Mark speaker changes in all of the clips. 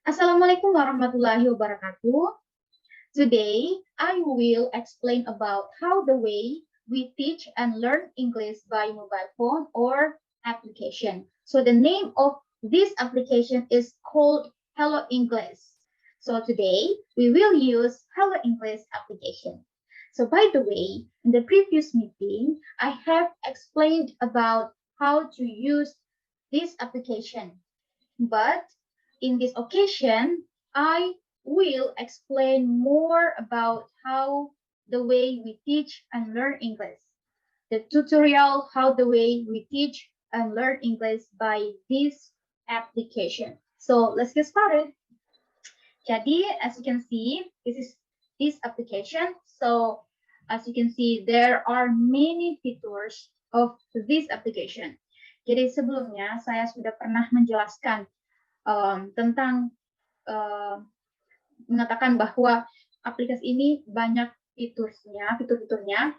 Speaker 1: Assalamualaikum warahmatullahi wabarakatuh. Today, I will explain about how the way we teach and learn English by mobile phone or application. So the name of this application is called Hello English. So today, we will use Hello English application. So by the way, in the previous meeting, I have explained about how to use this application. But in this occasion, I will explain more about how the way we teach and learn English. The tutorial, how the way we teach and learn English by this application. So let's get started. Jadi, as you can see, this is this application. So as you can see, there are many features of this application. Jadi sebelumnya saya sudah pernah menjelaskan tentang mengatakan bahwa aplikasi ini banyak fitur-fiturnya.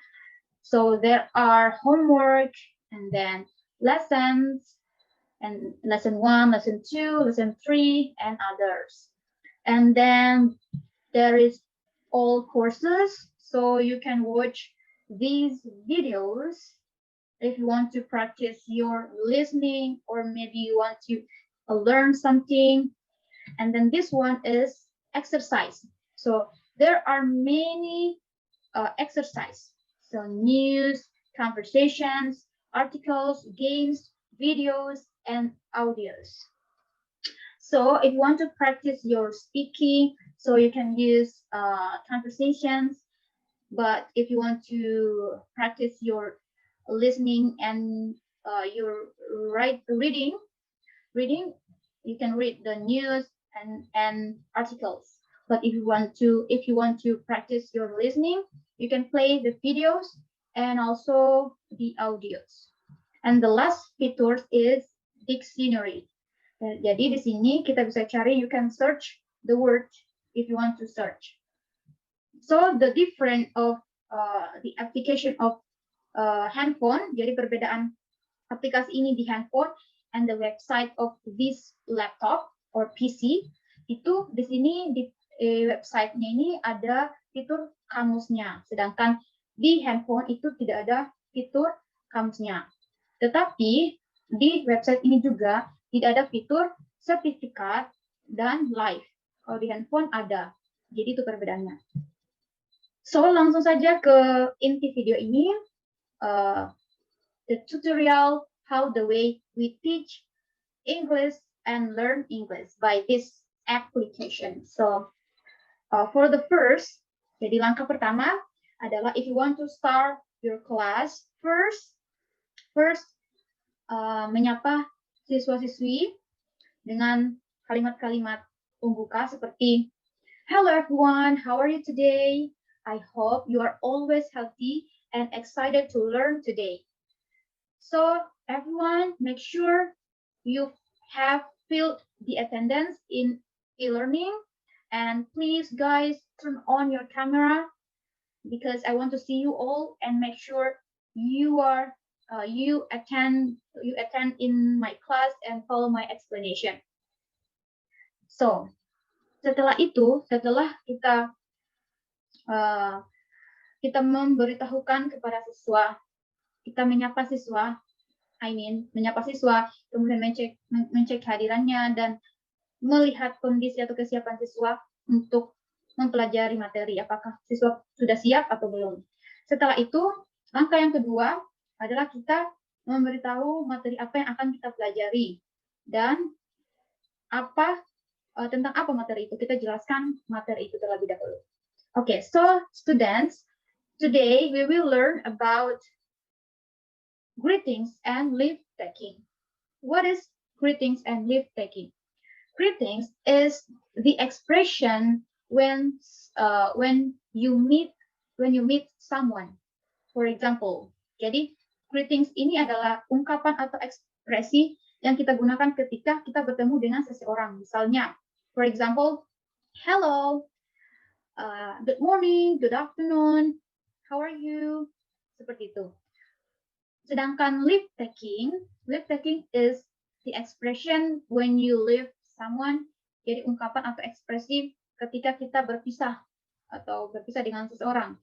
Speaker 1: So there are homework and then lessons and lesson 1, lesson 2, lesson 3 and others. And then there is all courses, so you can watch these videos if you want to practice your listening or maybe you want to learn something. And then this one is exercise. So there are many exercise. So news, conversations, articles, games, videos, and audios. So if you want to practice your speaking, so you can use conversations. But if you want to practice your listening and your reading, you can read the news and articles. But if you want to practice your listening, you can play the videos and also the audios. And the last feature is dictionary. Jadi di sini kita bisa cari, you can search the word if you want to search. So the difference of the application of handphone, jadi perbedaan aplikasi ini di handphone and the website of this laptop or PC, itu di sini di website-nya ini ada fitur kamusnya, sedangkan di handphone itu tidak ada fitur kamusnya. Tetapi di website ini juga tidak ada fitur sertifikat dan live. Kalau di handphone ada. Jadi itu perbedaannya. So langsung saja ke inti video ini. The tutorial how the way we teach English and learn English by this application. So for the first, jadi langkah pertama adalah if you want to start your class first menyapa siswa-siswi dengan kalimat-kalimat pembuka seperti hello everyone, how are you today? I hope you are always healthy and excited to learn today. So everyone, make sure you have filled the attendance in e-learning, and please guys turn on your camera because I want to see you all and make sure you attend in my class and follow my explanation. So setelah kita memberitahukan kepada siswa, kita menyapa siswa, kemudian mengecek hadirannya dan melihat kondisi atau kesiapan siswa untuk mempelajari materi, apakah siswa sudah siap atau belum. Setelah itu, langkah yang kedua adalah kita memberitahu materi apa yang akan kita pelajari dan tentang apa materi itu. Kita jelaskan materi itu terlebih dahulu. Okay, so students, today we will learn about greetings and leave taking. What is greetings and leave taking? Greetings is the expression when you meet someone. For example, jadi greetings ini adalah ungkapan atau ekspresi yang kita gunakan ketika kita bertemu dengan seseorang. Misalnya, for example, hello, good morning, good afternoon, how are you? Seperti itu. Sedangkan leave taking is the expression when you leave someone jadi ungkapan atau ekspresi ketika kita berpisah atau berpisah dengan seseorang.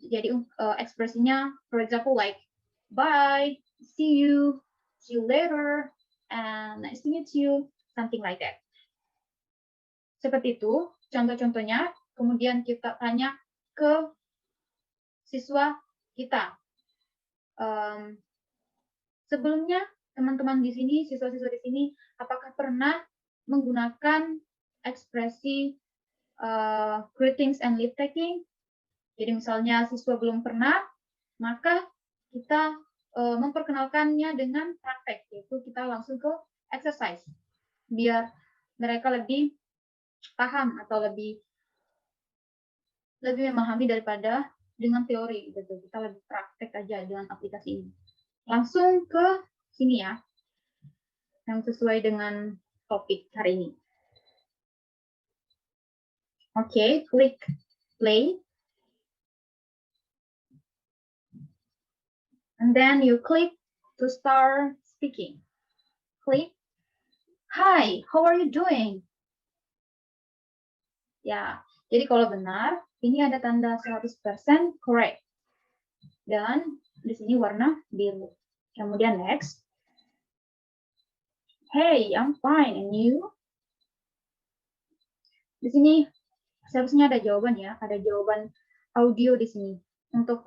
Speaker 1: Jadi ekspresinya, for example, like bye, see you later, and nice to meet you, something like that. Seperti itu contoh-contohnya. Kemudian kita tanya ke siswa kita. Sebelumnya teman-teman di sini, siswa-siswa di sini, apakah pernah menggunakan ekspresi greetings and leave taking? Jadi misalnya siswa belum pernah, maka kita memperkenalkannya dengan praktek, yaitu kita langsung ke exercise, biar mereka lebih paham atau lebih memahami daripada dengan teori gitu. Kita lebih praktek aja dengan aplikasi ini. Langsung ke sini ya, yang sesuai dengan topik hari ini. Oke, klik play. And then you click to start speaking. Click. Hi, how are you doing? Ya, jadi kalau benar, ini ada tanda 100% correct. Dan di sini warna biru. Kemudian next. Hey, I'm fine, and you? Di sini seharusnya ada jawaban ya, ada jawaban audio di sini untuk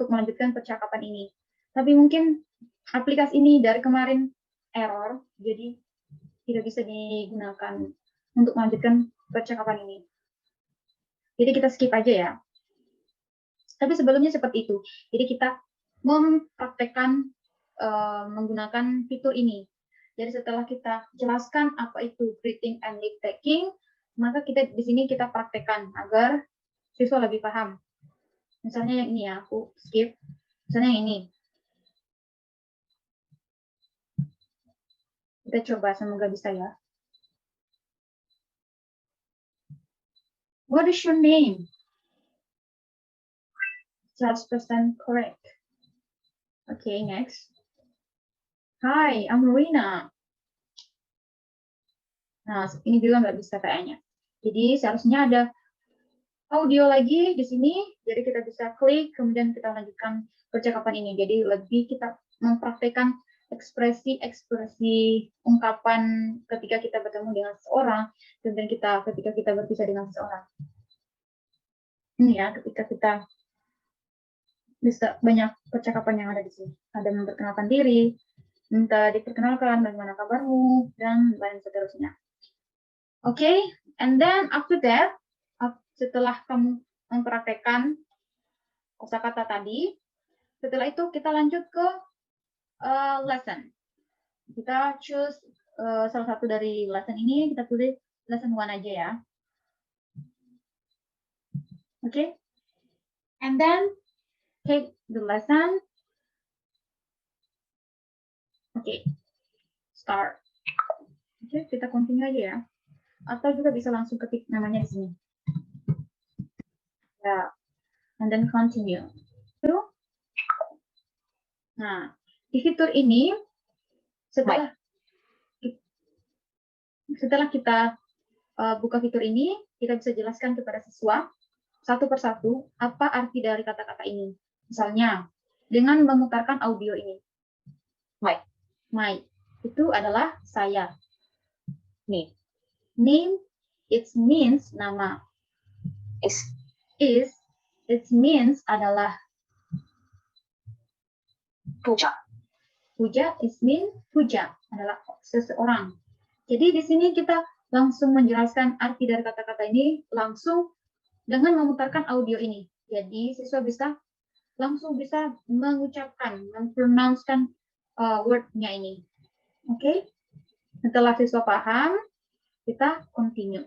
Speaker 1: melanjutkan percakapan ini. Tapi mungkin aplikasi ini dari kemarin error, jadi tidak bisa digunakan untuk melanjutkan percakapan ini. Jadi kita skip aja ya. Tapi sebelumnya seperti itu. Jadi kita mempraktekkan menggunakan fitur ini. Jadi setelah kita jelaskan apa itu greeting and leave taking, maka kita di sini kita praktekkan agar siswa lebih paham. Misalnya yang ini ya, aku skip. Misalnya yang ini. Kita coba, semoga bisa ya. What is your name? 100% correct. Okay, next. Hi, I'm Marina. Nah, ini juga nggak bisa kayaknya. Jadi seharusnya ada audio lagi di sini. Jadi kita bisa klik, kemudian kita lanjutkan percakapan ini. Jadi lebih kita mempraktekkan ekspresi ungkapan ketika kita bertemu dengan seseorang, kemudian ketika kita berpisah dengan seseorang. Ini ya, ketika kita bisa banyak percakapan yang ada di sini. Ada memperkenalkan diri, minta diperkenalkan, bagaimana kabarmu, dan lain seterusnya. Oke, and then after that, setelah kamu mempraktekkan kosakata tadi, setelah itu kita lanjut ke lesson. Kita choose salah satu dari lesson ini, kita tulis lesson 1 aja ya. Oke, and then take the lesson. Oke, start. Oke, kita continue aja ya. Atau juga bisa langsung ketik namanya di sini. Ya, and then continue. Nah, di fitur ini setelah kita buka fitur ini, kita bisa jelaskan kepada siswa satu persatu apa arti dari kata-kata ini. Misalnya, dengan memutarkan audio ini. My itu adalah saya. Name, it means nama. Is, it means adalah. Puja, it means puja, adalah seseorang. Jadi di sini kita langsung menjelaskan arti dari kata-kata ini langsung dengan memutarkan audio ini. Jadi siswa langsung bisa mengucapkan, mempronouncekan word-nya ini. Oke? Setelah siswa paham, kita continue.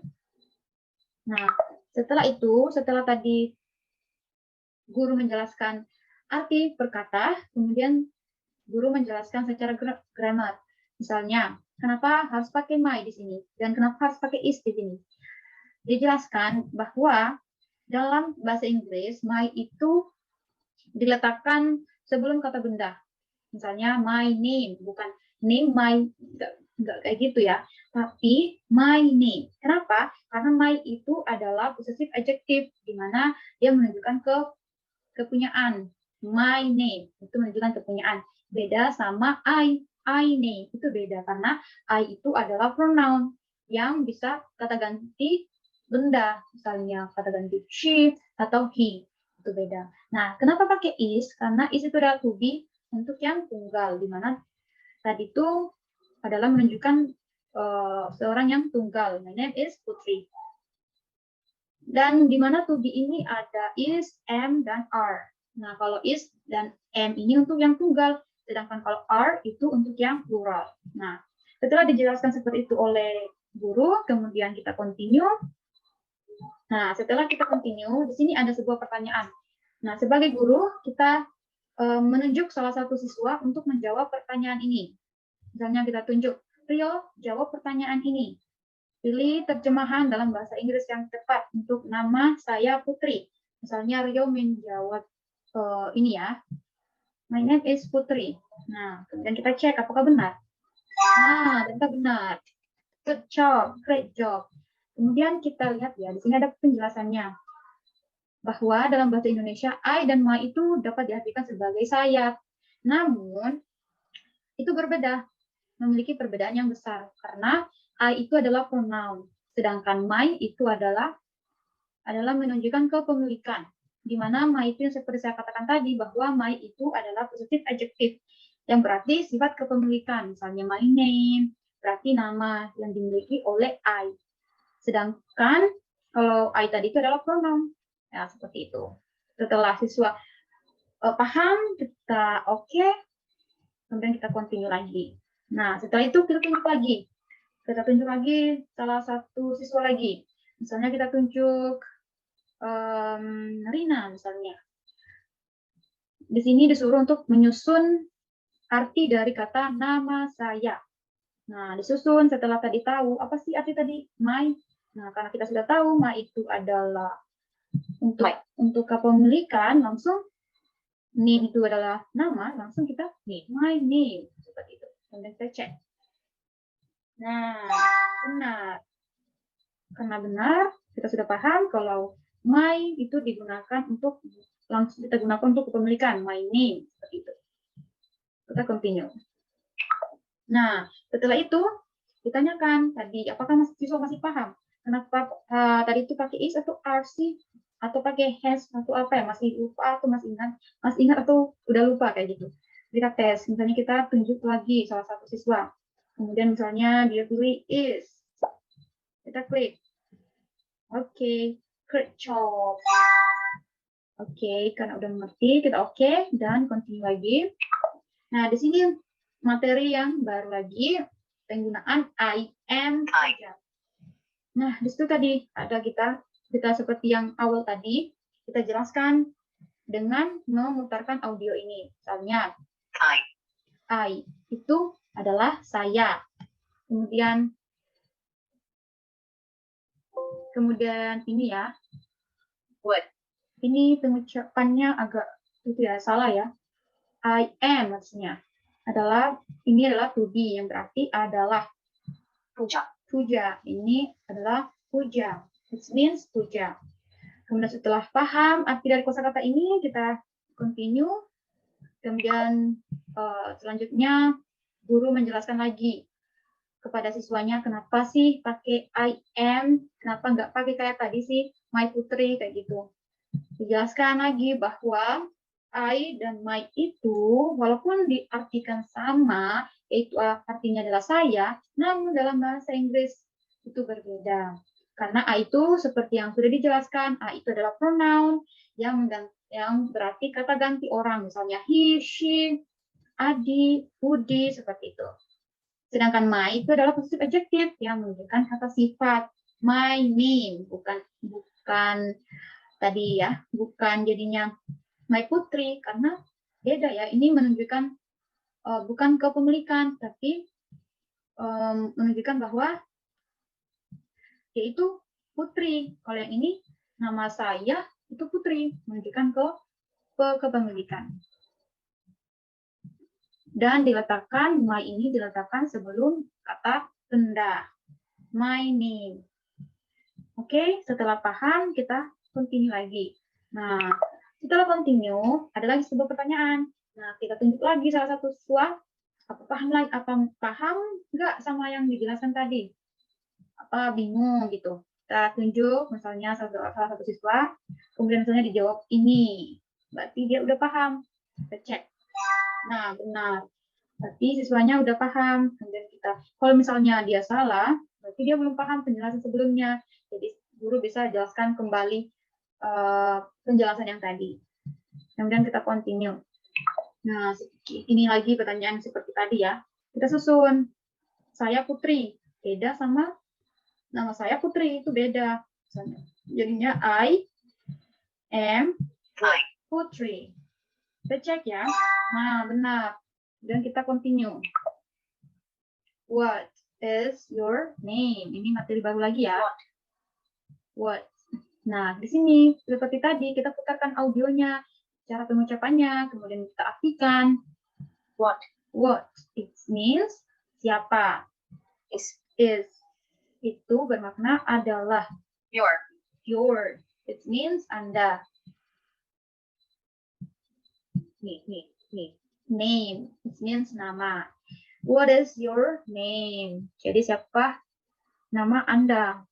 Speaker 1: Nah, setelah tadi guru menjelaskan arti perkata, kemudian guru menjelaskan secara grammar. Misalnya, kenapa harus pakai my di sini dan kenapa harus pakai is di sini. Dijelaskan bahwa dalam bahasa Inggris my itu diletakkan sebelum kata benda. Misalnya my name, bukan name my, enggak kayak gitu ya. tapi my name. Kenapa? Karena my itu adalah possessive adjective, di mana dia menunjukkan kepunyaan. My name itu menunjukkan kepunyaan. Beda sama I name itu beda karena I itu adalah pronoun yang bisa kata ganti benda, misalnya kata ganti she atau he, itu beda. Nah, kenapa pakai is? Karena is itu adalah to be untuk yang tunggal, di mana tadi itu adalah menunjukkan seorang yang tunggal. My name is Putri. Dan di mana to be ini ada is, am, dan are. Nah, kalau is dan am ini untuk yang tunggal, sedangkan kalau are itu untuk yang plural. Nah, setelah dijelaskan seperti itu oleh guru, kemudian kita continue. Nah, setelah kita continue, di sini ada sebuah pertanyaan. Nah, sebagai guru, kita menunjuk salah satu siswa untuk menjawab pertanyaan ini. Misalnya kita tunjuk, Rio, jawab pertanyaan ini. Pilih terjemahan dalam bahasa Inggris yang tepat untuk nama saya Putri. Misalnya Rio menjawab ini ya, my name is Putri. Nah, kemudian kita cek apakah benar. Nah, ternyata benar. Good job, great job. Kemudian kita lihat ya, di sini ada penjelasannya. Bahwa dalam bahasa Indonesia, I dan my itu dapat diartikan sebagai saya. Namun, itu berbeda. Memiliki perbedaan yang besar. Karena I itu adalah pronoun. Sedangkan my itu adalah menunjukkan kepemilikan. Di mana my itu yang seperti saya katakan tadi, bahwa my itu adalah possessive adjective. Yang berarti sifat kepemilikan. Misalnya my name, berarti nama yang dimiliki oleh I. Sedangkan kalau I tadi itu adalah pronoun. Ya, seperti itu. Setelah siswa paham, kita oke, kemudian kita continue lagi. Nah, setelah itu kita tunjuk lagi. Kita tunjuk lagi salah satu siswa lagi. Misalnya kita tunjuk Rina misalnya. Di sini disuruh untuk menyusun arti dari kata nama saya. Nah, disusun setelah tadi tahu, apa sih arti tadi? My. Nah, karena kita sudah tahu, my itu adalah untuk kepemilikan, langsung name itu adalah nama, langsung kita name, my name. Seperti itu. Kemudian kita cek. Nah, benar. Karena benar, kita sudah paham kalau my itu digunakan untuk langsung kita gunakan untuk kepemilikan, my name, seperti itu. Kita continue. Nah, setelah itu ditanyakan tadi, apakah siswa masih paham? Kenapa tadi itu pakai is atau are sih? Atau pakai has atau apa ya? Masih lupa atau masih ingat? Masih ingat atau udah lupa kayak gitu? Kita tes, misalnya kita tunjuk lagi salah satu siswa. Kemudian misalnya dia pilih is. Kita klik. Oke, great job. Oke, karena udah mengerti, kita oke, dan continue lagi. Nah, di sini materi yang baru lagi, penggunaan I am. Nah, di situ tadi ada kita seperti yang awal tadi, kita jelaskan dengan memutarkan audio ini. Misalnya, I itu adalah saya. Kemudian ini ya, what? Ini pengucapannya agak itu ya, salah ya. I am maksudnya ini adalah to be yang berarti adalah puja. Ini adalah puja. It means puja. Kemudian setelah paham arti dari kosakata ini, kita continue. Kemudian selanjutnya guru menjelaskan lagi kepada siswanya kenapa sih pakai I am, kenapa nggak pakai kayak tadi sih my Putri kayak gitu. Dijelaskan lagi bahwa I dan my itu walaupun diartikan sama, yaitu artinya adalah saya, namun dalam bahasa Inggris itu berbeda. Karena I itu seperti yang sudah dijelaskan, I itu adalah pronoun yang berarti kata ganti orang, misalnya he, she, Adi, Budi, seperti itu. Sedangkan my itu adalah possessive adjective yang menunjukkan kata sifat. My name, bukan tadi ya, bukan jadinya my Putri, karena beda ya. Ini menunjukkan bukan kepemilikan, tapi menunjukkan bahwa yaitu Putri. Kalau yang ini nama saya itu Putri, menunjukkan kepemilikan. Dan my ini diletakkan sebelum kata benda. my name. Oke, setelah paham kita continue lagi. Nah, setelah continue ada lagi sebuah pertanyaan. Nah, kita tunjuk lagi salah satu siswa. Apa paham nggak sama yang dijelaskan tadi? Apa bingung gitu? Kita tunjuk misalnya salah satu siswa, kemudian misalnya dijawab ini, berarti dia udah paham. Kita cek. Nah, benar. Berarti siswanya udah paham. Kemudian kita, kalau misalnya dia salah, berarti dia belum paham penjelasan sebelumnya. Jadi guru bisa jelaskan kembali penjelasan yang tadi. Kemudian kita continue. Nah, ini lagi pertanyaan seperti tadi ya. Kita susun. Saya Putri. Beda sama nama saya Putri. Itu beda. Jadinya I am Putri. Kita cek ya. Nah, benar. Dan kita continue. What is your name? Ini materi baru lagi ya. What? Nah, di sini seperti tadi kita putarkan audionya, cara pengucapannya, kemudian kita artikan. What? What? It means siapa. Is itu bermakna adalah. Your. It means Anda. Name. It means nama. What is your name? Jadi siapa nama Anda?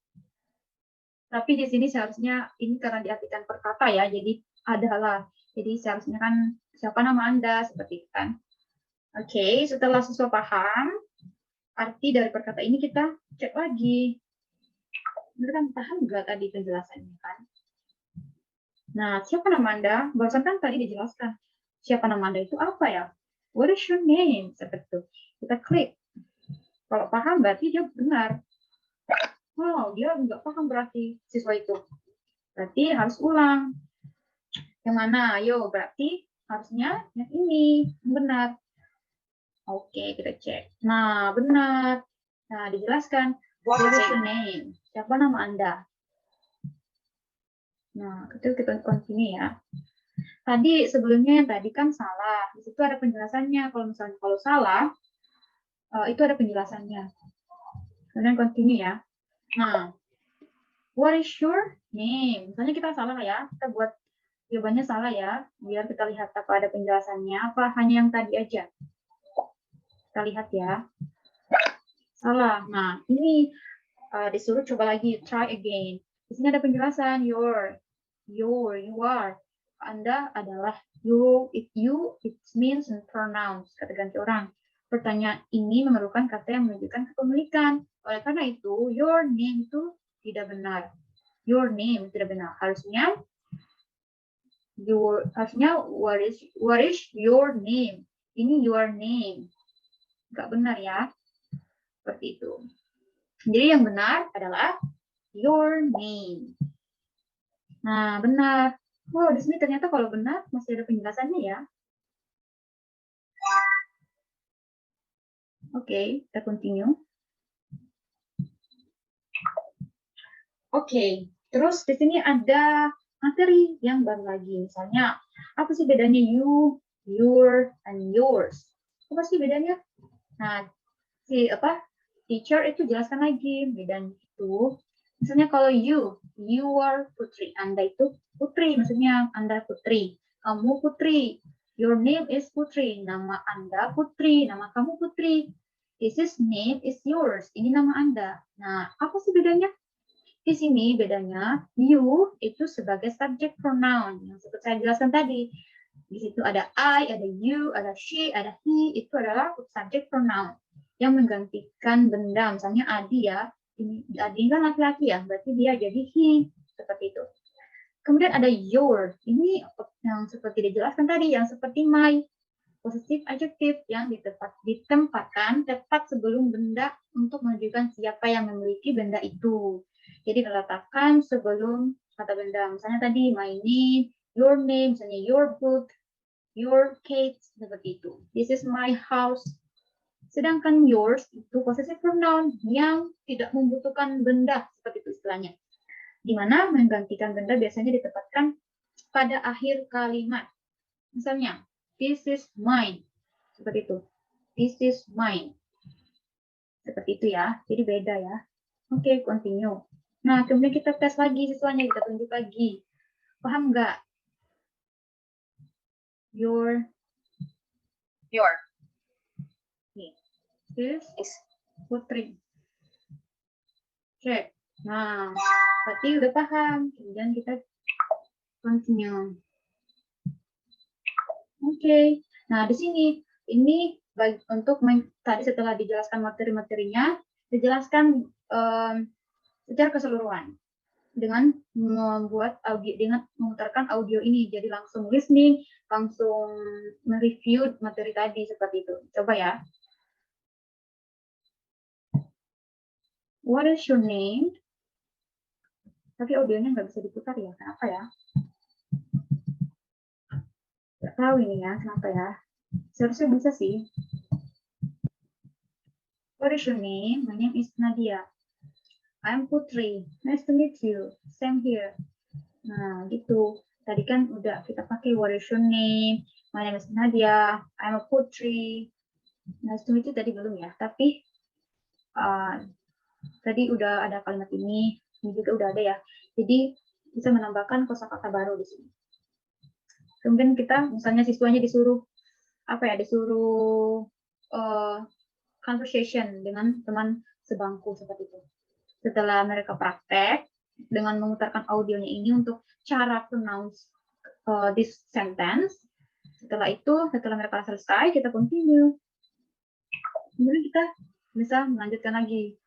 Speaker 1: Tapi di sini seharusnya ini karena diartikan per kata ya, jadi adalah. Jadi seharusnya kan siapa nama Anda seperti itu kan. Oke, setelah siswa paham arti dari perkata ini kita cek lagi. Benar kan paham nggak tadi penjelasannya kan? Nah, siapa nama Anda? Barusan kan tadi dijelaskan. Siapa nama Anda itu apa ya? What is your name? Seperti itu. Kita klik. Kalau paham berarti dia benar. Oh, dia nggak paham berarti siswa itu. Berarti harus ulang. Yang mana? Ayo, berarti harusnya yang ini. Benar. Oke, kita cek. Nah, benar. Nah, dijelaskan. What is your name? Siapa nama Anda? Nah, itu kita continue ya. Tadi sebelumnya yang tadi kan salah. Di situ ada penjelasannya. Kalau misalnya kalau salah, itu ada penjelasannya. Kemudian continue ya. Nah, what is your name? Misalnya kita salah ya. Kita buat jawabannya salah ya. Biar kita lihat apa ada penjelasannya. Apa hanya yang tadi aja. Kita lihat ya. Salah. Nah, ini disuruh coba lagi. Try again. Di sini ada penjelasan. You are. Anda adalah you, it means pronouns, kata ganti orang. Pertanyaan ini memerlukan kata yang menunjukkan kepemilikan. Oleh karena itu, your name itu tidak benar. Your name tidak benar. Harusnya what is your name? Ini your name. Enggak benar ya. Seperti itu. Jadi yang benar adalah your name. Nah, benar. Wow, di sini ternyata kalau benar masih ada penjelasannya ya. Oke, kita continue. Oke, terus di sini ada materi yang baru lagi. Misalnya, apa sih bedanya you, your, and yours? Apa sih bedanya? Nah, teacher itu jelaskan lagi bedanya itu. Misalnya kalau you are Putri, Anda itu Putri, maksudnya Anda Putri, kamu Putri, your name is Putri, nama Anda Putri, nama kamu Putri, this name is yours, ini nama Anda. Nah, apa sih bedanya? Di sini bedanya you itu sebagai subject pronoun yang seperti saya jelaskan tadi. Di situ ada I, ada you, ada she, ada he, itu adalah subject pronoun yang menggantikan benda. Misalnya Adi ya. Adi kan laki-laki ya, berarti dia jadi he, seperti itu. Kemudian ada your, ini yang seperti dijelaskan tadi, yang seperti my, positif adjektif yang ditempatkan tepat sebelum benda untuk menunjukkan siapa yang memiliki benda itu. Jadi diletakkan sebelum kata benda, misalnya tadi my name, your name, misalnya your book, your cat, seperti itu. This is my house. Sedangkan yours itu possessive pronoun yang tidak membutuhkan benda, seperti itu istilahnya. Di mana menggantikan benda biasanya ditempatkan pada akhir kalimat. Misalnya, this is mine. Seperti itu. This is mine. Seperti itu ya. Jadi beda ya. Oke, continue. Nah, kemudian kita tes lagi siswanya, kita tunjuk lagi. Paham nggak? Your. This is Putri. Oke. Nah, berarti udah paham. Kemudian kita continue. Oke. Nah, di sini ini untuk tadi setelah dijelaskan materi-materinya, dijelaskan secara keseluruhan dengan membuat audio, dengan memutarkan audio ini, jadi langsung listening, langsung mereview materi tadi seperti itu. Coba ya. What is your name? Tapi audionya nggak bisa diputar ya, kenapa ya? Nggak tahu ini ya, kenapa ya? Seharusnya bisa sih. What is your name? My name is Nadia. I'm Putri. Nice to meet you. Same here. Nah, gitu. Tadi kan udah kita pakai what is your name? My name is Nadia. I'm a Putri. Nice to meet you tadi belum ya, tapi tadi udah ada kalimat ini juga udah ada ya. Jadi bisa menambahkan kosakata baru di sini. Kemudian kita misalnya siswanya disuruh disuruh conversation dengan teman sebangku seperti itu. Setelah mereka praktek dengan memutarkan audionya ini untuk cara pronounce this sentence. Setelah mereka selesai, kita continue. Kemudian kita bisa melanjutkan lagi.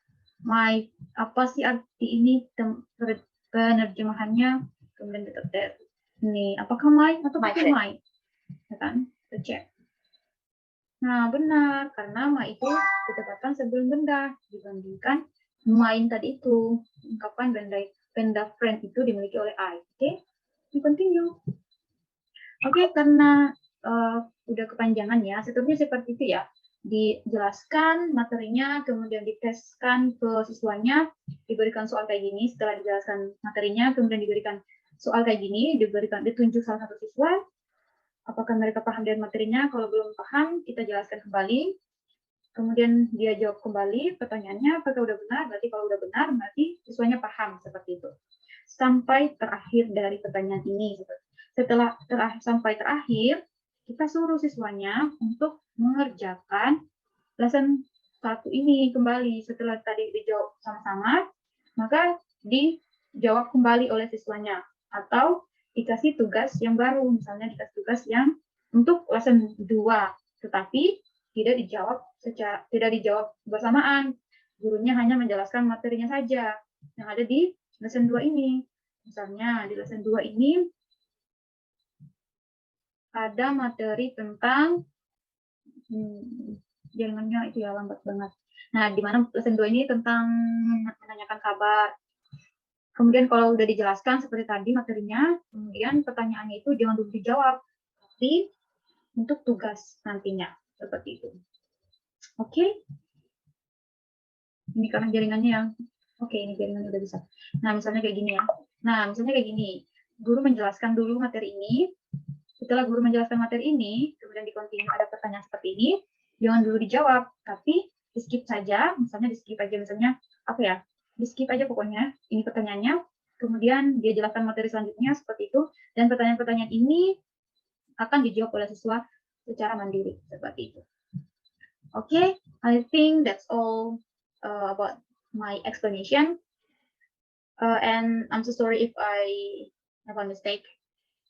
Speaker 1: Apa sih arti ini, penerjemahannya, kemudian kita tes. Ini, apakah my atau pakai my? Ya kan? Kita cek. Nah, benar. Karena my itu ditempatkan sebelum benda dibandingkan main tadi itu. Ungkapan benda friend itu dimiliki oleh I. Oke? We continue. Oke, karena udah kepanjangan ya. Seterusnya seperti itu ya. Dijelaskan materinya, kemudian diteskan ke siswanya, diberikan soal kayak gini. Setelah dijelaskan materinya, kemudian diberikan soal kayak gini, ditunjuk salah satu siswa. Apakah mereka paham dengan materinya? Kalau belum paham, kita jelaskan kembali. Kemudian dia jawab kembali pertanyaannya, apakah udah benar? Berarti kalau udah benar, berarti siswanya paham seperti itu. Sampai terakhir dari pertanyaan ini. Setelah sampai terakhir, kita suruh siswanya untuk mengerjakan lesson 1 ini kembali. Setelah tadi dijawab sama-sama, maka dijawab kembali oleh siswanya. Atau dikasih tugas yang baru, misalnya dikasih tugas yang untuk lesson 2, tetapi tidak dijawab bersamaan. Gurunya hanya menjelaskan materinya saja yang ada di lesson 2 ini. Misalnya di lesson 2 ini ada materi tentang jaringannya itu ya lambat banget. Nah, di mana lesson 2 ini tentang menanyakan kabar. Kemudian kalau udah dijelaskan seperti tadi materinya, kemudian pertanyaannya itu jangan dulu dijawab, tapi untuk tugas nantinya seperti itu. Oke? Ini karena jaringannya yang ini jaringannya udah bisa. Nah, misalnya kayak gini ya. Nah, misalnya kayak gini. Guru menjelaskan dulu materi ini. Setelah guru menjelaskan materi ini, kemudian di continue ada pertanyaan seperti ini, jangan dulu dijawab, tapi di skip saja, misalnya di skip aja, misalnya di skip aja pokoknya, ini pertanyaannya, kemudian dia jelaskan materi selanjutnya seperti itu, dan pertanyaan-pertanyaan ini akan dijawab oleh siswa secara mandiri, seperti itu. Okay, I think that's all about my explanation, and I'm so sorry if I have a mistake,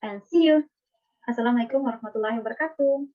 Speaker 1: and see you. Assalamualaikum warahmatullahi wabarakatuh.